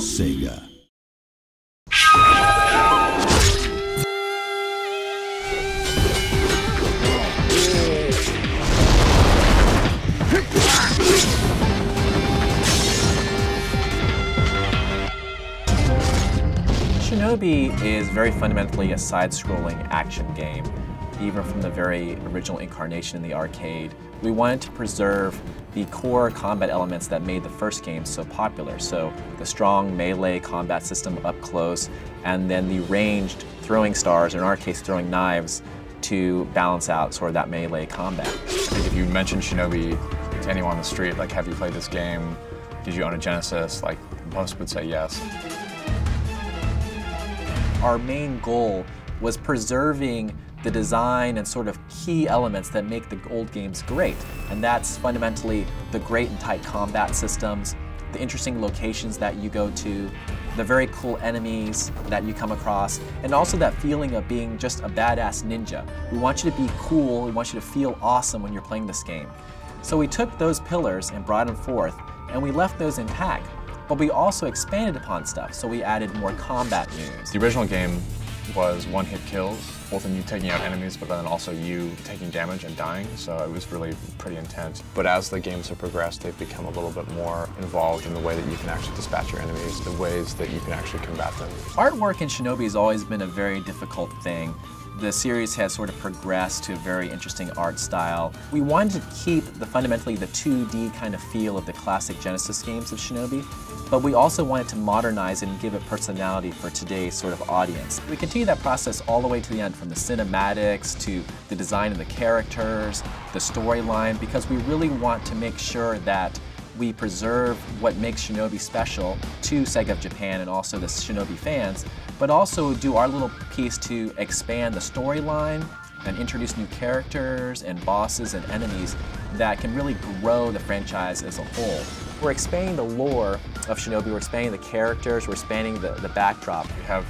Sega. Shinobi is very fundamentally a side-scrolling action game, even from the very original incarnation in the arcade. We wanted to preserve the core combat elements that made the first game so popular. So the strong melee combat system up close, and then the ranged throwing stars, or in our case throwing knives, to balance out sort of that melee combat. I think if you mention Shinobi to anyone on the street, like, have you played this game? Did you own a Genesis? Like, most would say yes. Our main goal was preserving the design and sort of key elements that make the old games great. And that's fundamentally the great and tight combat systems, the interesting locations that you go to, the very cool enemies that you come across, and also that feeling of being just a badass ninja. We want you to be cool, we want you to feel awesome when you're playing this game. So we took those pillars and brought them forth, and we left those intact. But we also expanded upon stuff, so we added more combat moves. The original game was one-hit kills, both in you taking out enemies, but then also you taking damage and dying, so it was really pretty intense. But as the games have progressed, they've become a little bit more involved in the way that you can actually dispatch your enemies, the ways that you can actually combat them. Artwork in Shinobi has always been a very difficult thing. The series has sort of progressed to a very interesting art style. We wanted to keep fundamentally the 2D kind of feel of the classic Genesis games of Shinobi, but we also wanted to modernize it and give it personality for today's sort of audience. We continue that process all the way to the end, from the cinematics to the design of the characters, the storyline, because we really want to make sure that we preserve what makes Shinobi special to Sega of Japan and also the Shinobi fans, but also do our little piece to expand the storyline and introduce new characters and bosses and enemies that can really grow the franchise as a whole. We're expanding the lore of Shinobi, we're expanding the characters, we're expanding the backdrop. We have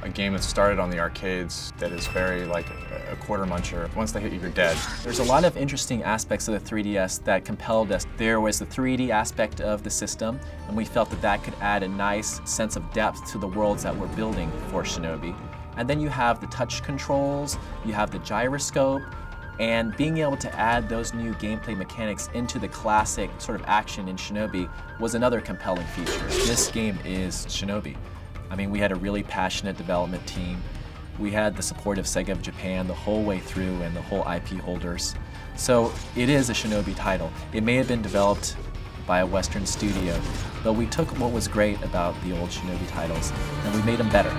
a game that started on the arcades that is very like a quarter muncher. Once they hit you, you're dead. There's a lot of interesting aspects of the 3DS that compelled us. There was the 3D aspect of the system, and we felt that that could add a nice sense of depth to the worlds that we're building for Shinobi. And then you have the touch controls, you have the gyroscope, and being able to add those new gameplay mechanics into the classic sort of action in Shinobi was another compelling feature. This game is Shinobi. I mean, we had a really passionate development team. We had the support of Sega of Japan the whole way through and the whole IP holders. So it is a Shinobi title. It may have been developed by a Western studio, but we took what was great about the old Shinobi titles and we made them better.